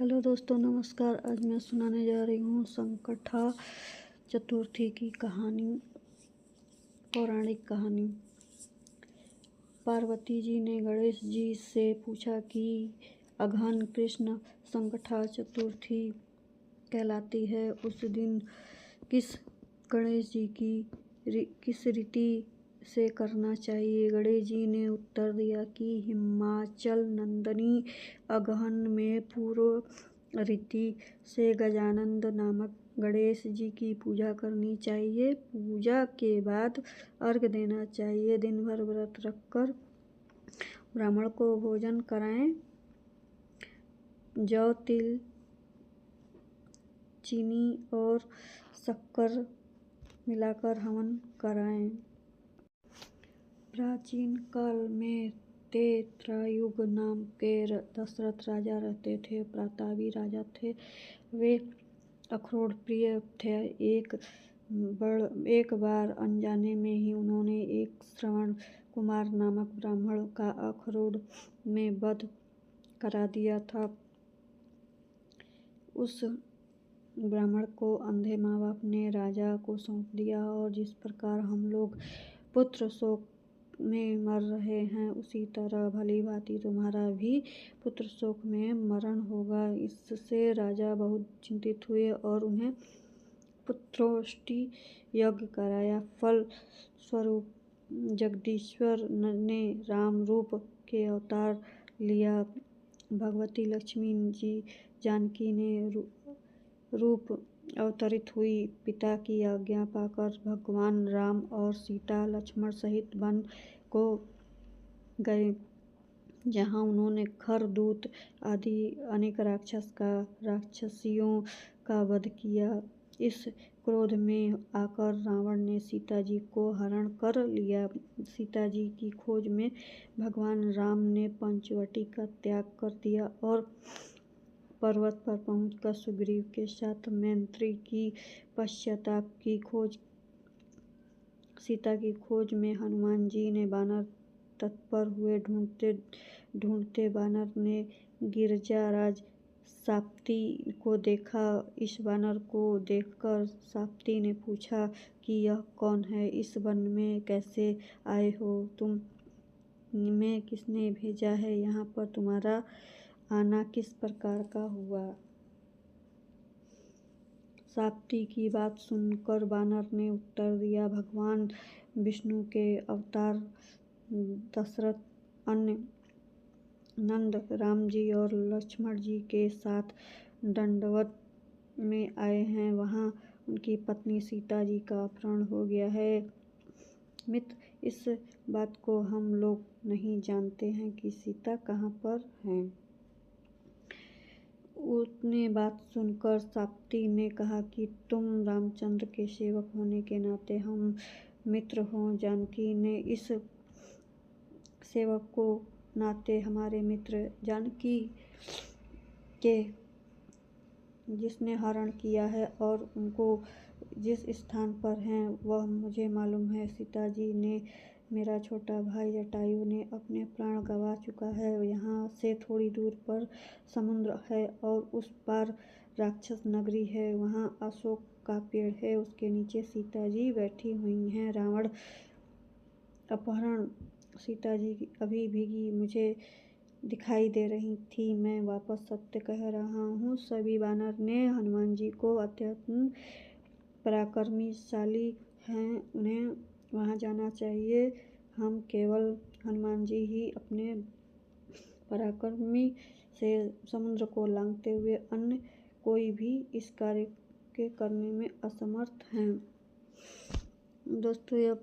Hello दोस्तों, नमस्कार। आज मैं सुनाने जा रही हूँ संकटा चतुर्थी की कहानी, पौराणिक कहानी। पार्वती जी ने गणेश जी से पूछा कि अगहन कृष्ण संकटा चतुर्थी कहलाती है, उस दिन किस गणेश जी की किस रीति से करना चाहिए। गणेश जी ने उत्तर दिया कि हिमाचल नंदनी अगहन में पूर्व रीति से गजानंद नामक गणेश जी की पूजा करनी चाहिए। पूजा के बाद अर्घ्य देना चाहिए। दिन भर व्रत रखकर ब्राह्मण को भोजन कराएं। जौ, तिल, चीनी और शक्कर मिलाकर हवन कराएं। प्राचीन काल में त्रेतायुग नाम के दशरथ राजा रहते थे। प्रतापी राजा थे। वे अखरोट प्रिय थे। एक बार अनजाने में ही उन्होंने एक श्रवण कुमार नामक ब्राह्मण का अखरोट में वध करा दिया था। उस ब्राह्मण को अंधे माँ बाप ने राजा को सौंप दिया, और जिस प्रकार हम लोग पुत्र शोक में मर रहे हैं, उसी तरह भली भांति तुम्हारा भी पुत्र शोक में मरण होगा। इससे राजा बहुत चिंतित हुए और उन्हें पुत्रोष्टि यज्ञ कराया। फल स्वरूप जगदीश्वर ने राम रूप के अवतार लिया। भगवती लक्ष्मी जी जानकी ने रूप अवतरित हुई। पिता की आज्ञा पाकर भगवान राम और सीता लक्ष्मण सहित वन को गए, जहां उन्होंने खर दूत आदि अनेक राक्षसियों का वध किया। इस क्रोध में आकर रावण ने सीता जी को हरण कर लिया। सीता जी की खोज में भगवान राम ने पंचवटी का त्याग कर दिया और पर्वत पर पहुंचकर सुग्रीव के साथ मैत्री की। पश्चाताप की खोज सीता की खोज में हनुमान जी ने बानर तत्पर हुए। ढूंढते ढूंढते बानर ने गिरिजाराज साप्ती को देखा। इस बानर को देखकर साप्ती ने पूछा कि यह कौन है? इस वन में कैसे आए हो तुम? में किसने भेजा है? यहाँ पर तुम्हारा आना किस प्रकार का हुआ? साप्ती की बात सुनकर बानर ने उत्तर दिया, भगवान विष्णु के अवतार दशरथ अन्य नंद राम जी और लक्ष्मण जी के साथ दंडवत में आए हैं। वहां उनकी पत्नी सीता जी का अपहरण हो गया है। मित्र, इस बात को हम लोग नहीं जानते हैं कि सीता कहाँ पर हैं। उसने बात सुनकर साप्ती ने कहा कि तुम रामचंद्र के सेवक होने के नाते हम मित्र हों। जानकी ने इस सेवक को नाते हमारे मित्र जानकी के जिसने हरण किया है और उनको जिस स्थान पर हैं वह मुझे मालूम है। सीता जी ने मेरा छोटा भाई जटायु ने अपने प्राण गंवा चुका है। यहाँ से थोड़ी दूर पर समुद्र है और उस पार राक्षस नगरी है। वहाँ अशोक का पेड़ है, उसके नीचे सीता जी बैठी हुई हैं। रावण अपहरण सीता जी अभी भी मुझे दिखाई दे रही थी। मैं वापस सत्य कह रहा हूँ। सभी वानर ने हनुमान जी को अत्यंत पराक्रमशाली हैं, उन्हें वहाँ जाना चाहिए। हम केवल हनुमान जी ही अपने पराक्रमी से समुद्र को लांघते हुए अन्य कोई भी इस कार्य के करने में असमर्थ हैं। दोस्तों, यह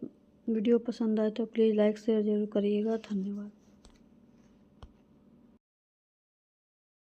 वीडियो पसंद आए तो प्लीज़ लाइक शेयर जरूर करिएगा। धन्यवाद।